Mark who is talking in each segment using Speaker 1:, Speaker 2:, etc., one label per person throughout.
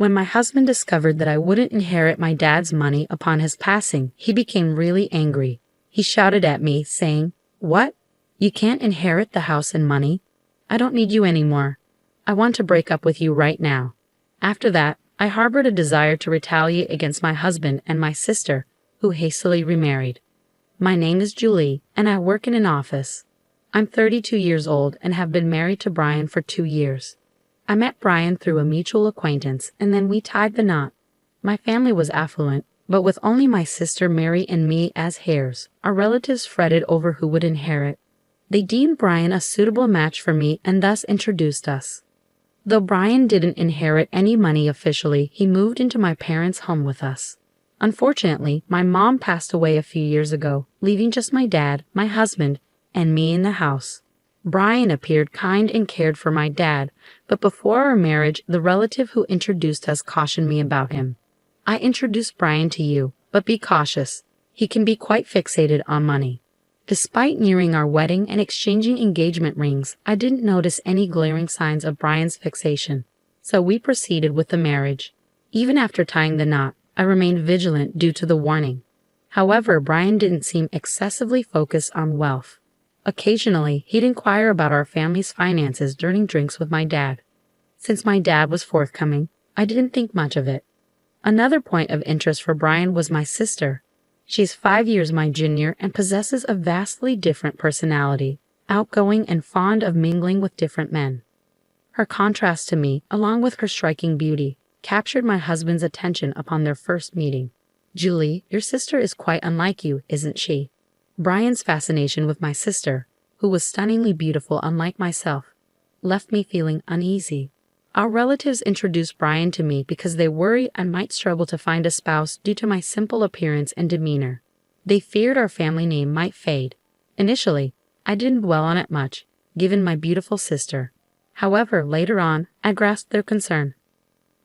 Speaker 1: When my husband discovered that I wouldn't inherit my dad's money upon his passing, he became really angry. He shouted at me, saying, "What? You can't inherit the house and money? I don't need you anymore. I want to break up with you right now." After that, I harbored a desire to retaliate against my husband and my sister, who hastily remarried. My name is Julie, and I work in an office. I'm 32 years old and have been married to Brian for 2 years. I met Brian through a mutual acquaintance, and then we tied the knot. My family was affluent, but with only my sister Mary and me as heirs, our relatives fretted over who would inherit. They deemed Brian a suitable match for me and thus introduced us. Though Brian didn't inherit any money officially, he moved into my parents' home with us. Unfortunately, my mom passed away a few years ago, leaving just my dad, my husband, and me in the house. Brian appeared kind and cared for my dad, but before our marriage, the relative who introduced us cautioned me about him. "I introduced Brian to you, but be cautious. He can be quite fixated on money." Despite nearing our wedding and exchanging engagement rings, I didn't notice any glaring signs of Brian's fixation, so we proceeded with the marriage. Even after tying the knot, I remained vigilant due to the warning. However, Brian didn't seem excessively focused on wealth. Occasionally, he'd inquire about our family's finances during drinks with my dad. Since my dad was forthcoming, I didn't think much of it. Another point of interest for Brian was my sister. She's 5 years my junior and possesses a vastly different personality, outgoing and fond of mingling with different men. Her contrast to me, along with her striking beauty, captured my husband's attention upon their first meeting. "Julie, your sister is quite unlike you, isn't she?" Brian's fascination with my sister, who was stunningly beautiful unlike myself, left me feeling uneasy. Our relatives introduced Brian to me because they worried I might struggle to find a spouse due to my simple appearance and demeanor. They feared our family name might fade. Initially, I didn't dwell on it much, given my beautiful sister. However, later on, I grasped their concern.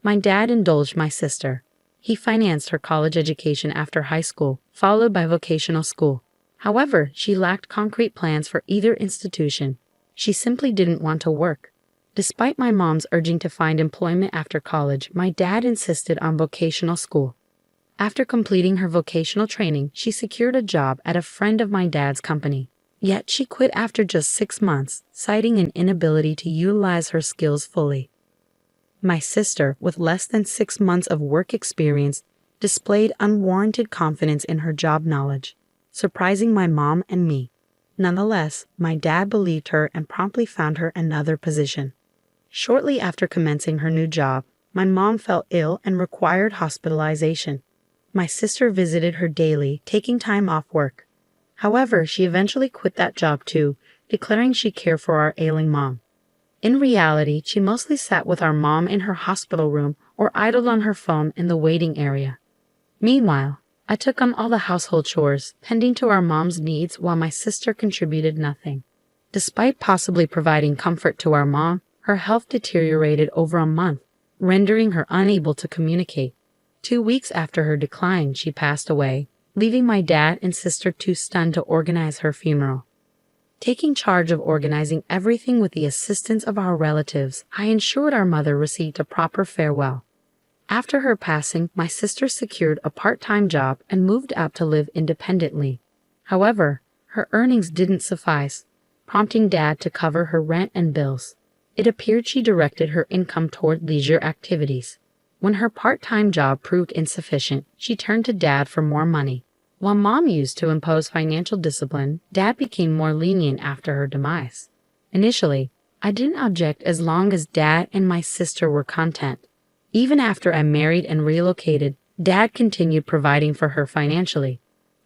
Speaker 1: My dad indulged my sister. He financed her college education after high school, followed by vocational school. However, she lacked concrete plans for either institution. She simply didn't want to work. Despite my mom's urging to find employment after college, my dad insisted on vocational school. After completing her vocational training, she secured a job at a friend of my dad's company. Yet she quit after just 6 months, citing an inability to utilize her skills fully. My sister, with less than 6 months of work experience, displayed unwarranted confidence in her job knowledge, surprising my mom and me. Nonetheless, my dad believed her and promptly found her another position. Shortly after commencing her new job, my mom fell ill and required hospitalization. My sister visited her daily, taking time off work. However, she eventually quit that job too, declaring she cared for our ailing mom. In reality, she mostly sat with our mom in her hospital room or idled on her phone in the waiting area. Meanwhile, I took on all the household chores, tending to our mom's needs while my sister contributed nothing. Despite possibly providing comfort to our mom, her health deteriorated over a month, rendering her unable to communicate. 2 weeks after her decline, she passed away, leaving my dad and sister too stunned to organize her funeral. Taking charge of organizing everything with the assistance of our relatives, I ensured our mother received a proper farewell. After her passing, my sister secured a part-time job and moved out to live independently. However, her earnings didn't suffice, prompting Dad to cover her rent and bills. It appeared she directed her income toward leisure activities. When her part-time job proved insufficient, she turned to Dad for more money. While Mom used to impose financial discipline, Dad became more lenient after her demise. Initially, I didn't object as long as Dad and my sister were content. Even after I married and relocated, Dad continued providing for her financially.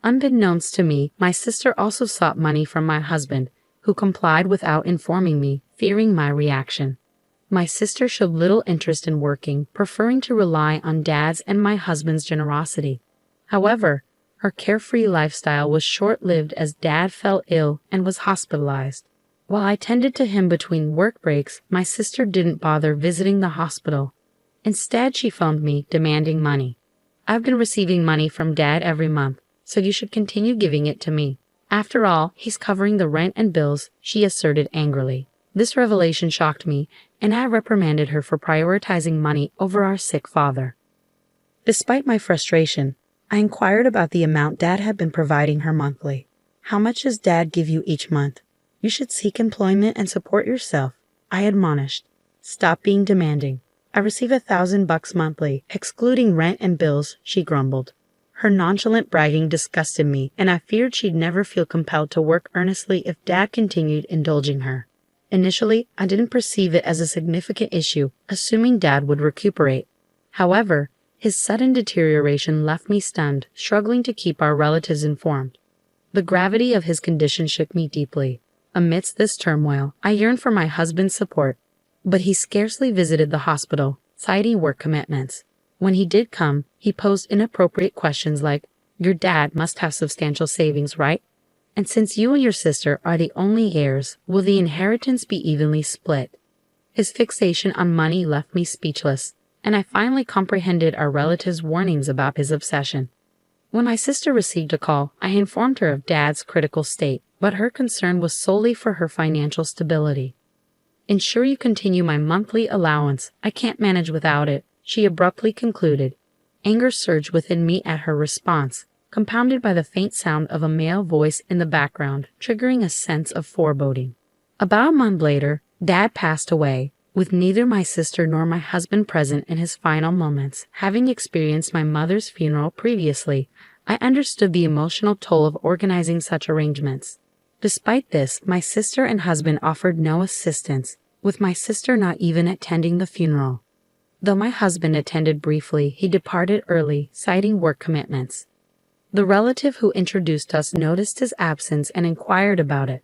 Speaker 1: Unbeknownst to me, my sister also sought money from my husband, who complied without informing me, fearing my reaction. My sister showed little interest in working, preferring to rely on Dad's and my husband's generosity. However, her carefree lifestyle was short-lived as Dad fell ill and was hospitalized. While I tended to him between work breaks, my sister didn't bother visiting the hospital. Instead, she phoned me, demanding money. "I've been receiving money from Dad every month, so you should continue giving it to me. After all, he's covering the rent and bills," she asserted angrily. This revelation shocked me, and I reprimanded her for prioritizing money over our sick father. Despite my frustration, I inquired about the amount Dad had been providing her monthly. "How much does Dad give you each month? You should seek employment and support yourself," I admonished. "Stop being demanding. I receive $1,000 monthly, excluding rent and bills," she grumbled. Her nonchalant bragging disgusted me, and I feared she'd never feel compelled to work earnestly if Dad continued indulging her. Initially, I didn't perceive it as a significant issue, assuming Dad would recuperate. However, his sudden deterioration left me stunned, struggling to keep our relatives informed. The gravity of his condition shook me deeply. Amidst this turmoil, I yearned for my husband's support, but he scarcely visited the hospital, citing work commitments. When he did come, he posed inappropriate questions like, "Your dad must have substantial savings, right? And since you and your sister are the only heirs, will the inheritance be evenly split?" His fixation on money left me speechless, and I finally comprehended our relatives' warnings about his obsession. When my sister received a call, I informed her of Dad's critical state, but her concern was solely for her financial stability. "Ensure you continue my monthly allowance. I can't manage without it," she abruptly concluded. Anger surged within me at her response, compounded by the faint sound of a male voice in the background, triggering a sense of foreboding. About a month later, Dad passed away, with neither my sister nor my husband present in his final moments. Having experienced my mother's funeral previously, I understood the emotional toll of organizing such arrangements. Despite this, my sister and husband offered no assistance, with my sister not even attending the funeral. Though my husband attended briefly, he departed early, citing work commitments. The relative who introduced us noticed his absence and inquired about it.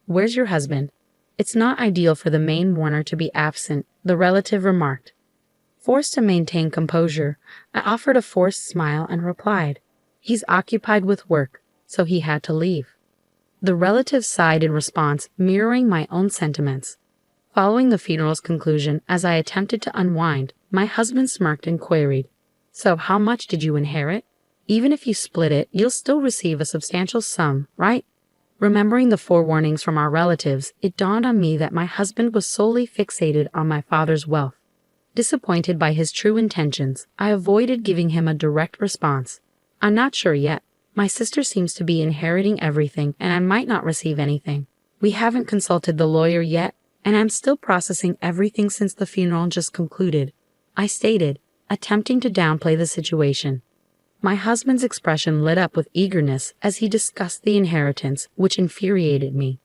Speaker 1: "Where's your husband?" "It's not ideal for the main mourner to be absent," the relative remarked. Forced to maintain composure, I offered a forced smile and replied, "He's occupied with work, so he had to leave." The relative sighed in response, mirroring my own sentiments. Following the funeral's conclusion, as I attempted to unwind, my husband smirked and queried, "So how much did you inherit? Even if you split it, you'll still receive a substantial sum, right?" Remembering the forewarnings from our relatives, it dawned on me that my husband was solely fixated on my father's wealth. Disappointed by his true intentions, I avoided giving him a direct response. "I'm not sure yet. My sister seems to be inheriting everything, and I might not receive anything. We haven't consulted the lawyer yet, and I'm still processing everything since the funeral just concluded," I stated, attempting to downplay the situation. My husband's expression lit up with eagerness as he discussed the inheritance, which infuriated me.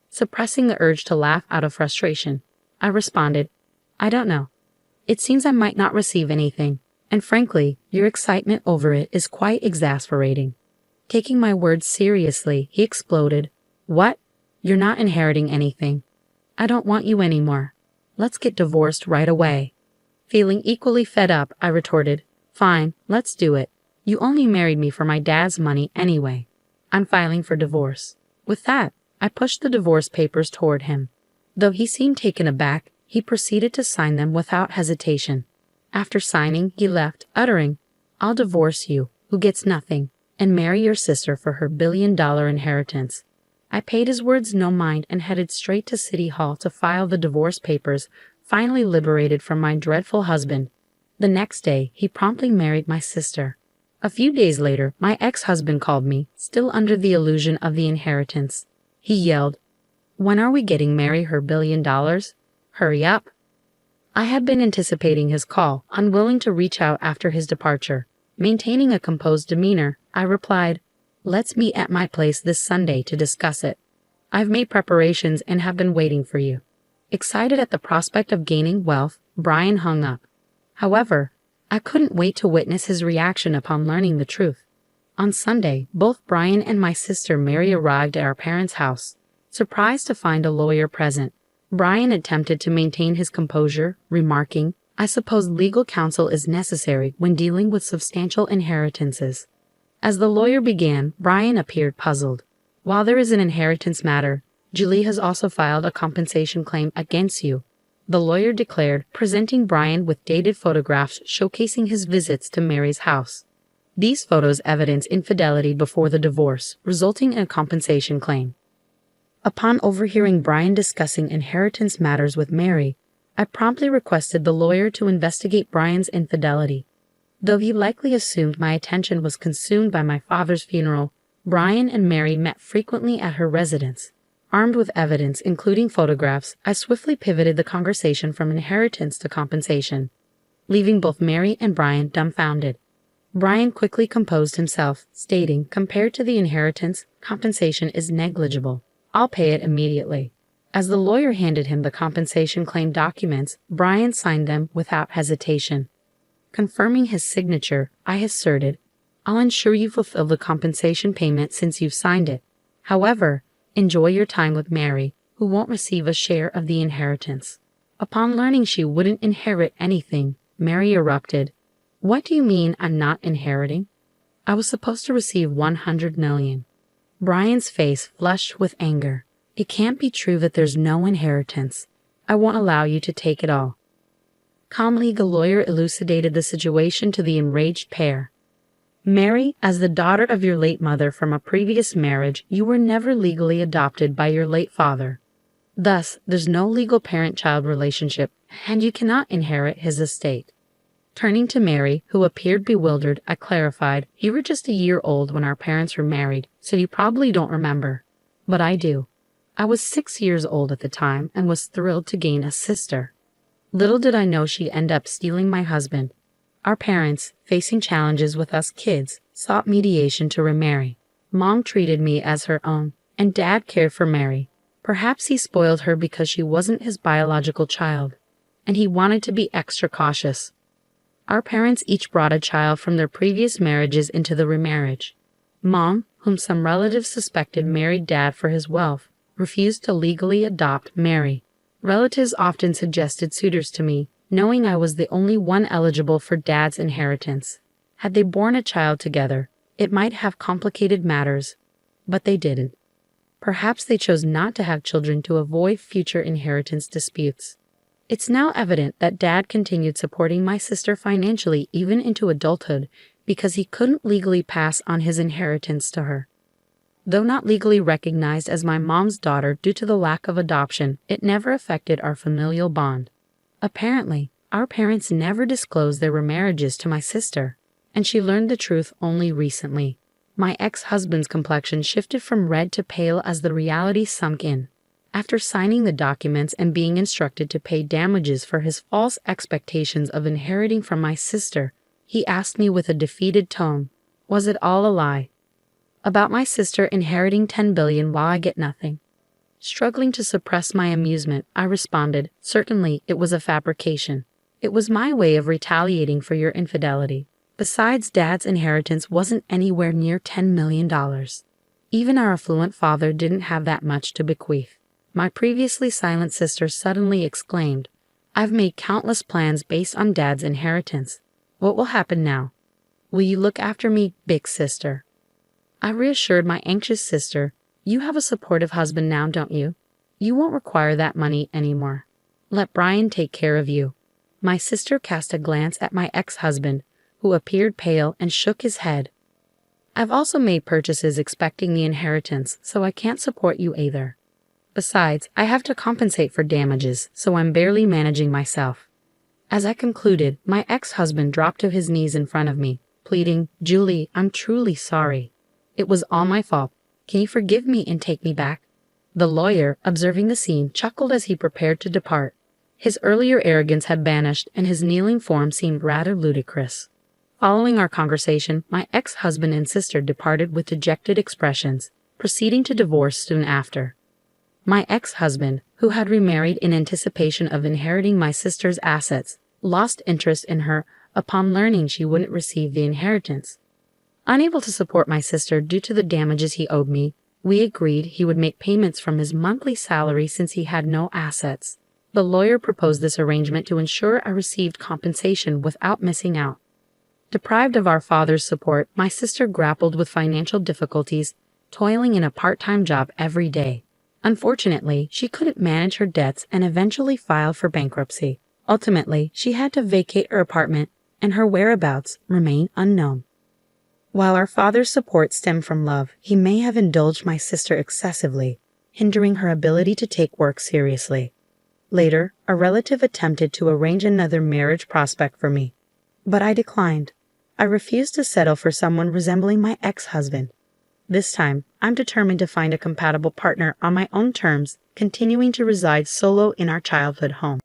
Speaker 1: Suppressing the urge to laugh out of frustration, I responded, "I don't know. It seems I might not receive anything, and frankly, your excitement over it is quite exasperating." Taking my words seriously, he exploded, "What? You're not inheriting anything. I don't want you anymore. Let's get divorced right away." Feeling equally fed up, I retorted, "Fine, let's do it. You only married me for my dad's money anyway. I'm filing for divorce." With that, I pushed the divorce papers toward him. Though he seemed taken aback, he proceeded to sign them without hesitation. After signing, he left, uttering, "I'll divorce you, who gets nothing, and marry your sister for her $1 billion inheritance." I paid his words no mind and headed straight to City Hall to file the divorce papers, finally liberated from my dreadful husband. The next day, he promptly married my sister. A few days later, my ex-husband called me, still under the illusion of the inheritance. He yelled, "When are we getting Mary her $1 billion? Hurry up." I had been anticipating his call, unwilling to reach out after his departure. Maintaining a composed demeanor, I replied, "Let's meet at my place this Sunday to discuss it. I've made preparations and have been waiting for you." Excited at the prospect of gaining wealth, Brian hung up. However, I couldn't wait to witness his reaction upon learning the truth. On Sunday, both Brian and my sister Mary arrived at our parents' house. Surprised to find a lawyer present, Brian attempted to maintain his composure, remarking, "I suppose legal counsel is necessary when dealing with substantial inheritances." As the lawyer began, Brian appeared puzzled. "While there is an inheritance matter, Julie has also filed a compensation claim against you," the lawyer declared, presenting Brian with dated photographs showcasing his visits to Mary's house. These photos evidence infidelity before the divorce, resulting in a compensation claim. Upon overhearing Brian discussing inheritance matters with Mary, I promptly requested the lawyer to investigate Brian's infidelity. Though he likely assumed my attention was consumed by my father's funeral, Brian and Mary met frequently at her residence. Armed with evidence, including photographs, I swiftly pivoted the conversation from inheritance to compensation, leaving both Mary and Brian dumbfounded. Brian quickly composed himself, stating, "Compared to the inheritance, compensation is negligible. I'll pay it immediately." As the lawyer handed him the compensation claim documents, Brian signed them without hesitation. Confirming his signature, I asserted, "I'll ensure you fulfill the compensation payment since you've signed it. However, enjoy your time with Mary, who won't receive a share of the inheritance." Upon learning she wouldn't inherit anything, Mary erupted, "What do you mean I'm not inheriting? I was supposed to receive $100 million. Brian's face flushed with anger. "It can't be true that there's no inheritance. I won't allow you to take it all." Calmly, the lawyer elucidated the situation to the enraged pair. "Mary, as the daughter of your late mother from a previous marriage, you were never legally adopted by your late father. Thus, there's no legal parent-child relationship, and you cannot inherit his estate." Turning to Mary, who appeared bewildered, I clarified, "You were just a year old when our parents were married, so you probably don't remember. But I do. I was 6 years old at the time and was thrilled to gain a sister. Little did I know she'd end up stealing my husband. Our parents, facing challenges with us kids, sought mediation to remarry. Mom treated me as her own, and Dad cared for Mary. Perhaps he spoiled her because she wasn't his biological child, and he wanted to be extra cautious. Our parents each brought a child from their previous marriages into the remarriage. Mom, whom some relatives suspected married Dad for his wealth, refused to legally adopt Mary. Relatives often suggested suitors to me, knowing I was the only one eligible for Dad's inheritance. Had they borne a child together, it might have complicated matters, but they didn't. Perhaps they chose not to have children to avoid future inheritance disputes. It's now evident that Dad continued supporting my sister financially even into adulthood because he couldn't legally pass on his inheritance to her. Though not legally recognized as my mom's daughter due to the lack of adoption, it never affected our familial bond. Apparently, our parents never disclosed their remarriages to my sister, and she learned the truth only recently. My ex-husband's complexion shifted from red to pale as the reality sunk in. After signing the documents and being instructed to pay damages for his false expectations of inheriting from my sister, he asked me with a defeated tone, "Was it all a lie? About my sister inheriting $10 billion while I get nothing?" Struggling to suppress my amusement, I responded, "Certainly, it was a fabrication. It was my way of retaliating for your infidelity. Besides, Dad's inheritance wasn't anywhere near $10 million. Even our affluent father didn't have that much to bequeath." My previously silent sister suddenly exclaimed, "I've made countless plans based on Dad's inheritance. What will happen now? Will you look after me, big sister?" I reassured my anxious sister, "You have a supportive husband now, don't you? You won't require that money anymore. Let Brian take care of you." My sister cast a glance at my ex-husband, who appeared pale and shook his head. "I've also made purchases expecting the inheritance, so I can't support you either. Besides, I have to compensate for damages, so I'm barely managing myself." As I concluded, my ex-husband dropped to his knees in front of me, pleading, "Julie, I'm truly sorry. It was all my fault. Can you forgive me and take me back?" The lawyer, observing the scene, chuckled as he prepared to depart. His earlier arrogance had vanished, and his kneeling form seemed rather ludicrous. Following our conversation, my ex-husband and sister departed with dejected expressions, proceeding to divorce soon after. My ex-husband, who had remarried in anticipation of inheriting my sister's assets, lost interest in her upon learning she wouldn't receive the inheritance. Unable to support my sister due to the damages he owed me, we agreed he would make payments from his monthly salary since he had no assets. The lawyer proposed this arrangement to ensure I received compensation without missing out. Deprived of our father's support, my sister grappled with financial difficulties, toiling in a part-time job every day. Unfortunately, she couldn't manage her debts and eventually filed for bankruptcy. Ultimately, she had to vacate her apartment, and her whereabouts remain unknown. While our father's support stemmed from love, he may have indulged my sister excessively. hindering her ability to take work seriously. Later, a relative attempted to arrange another marriage prospect for me, but I declined. I refused to settle for someone resembling my ex-husband. This time, I'm determined to find a compatible partner on my own terms, continuing to reside solo in our childhood home.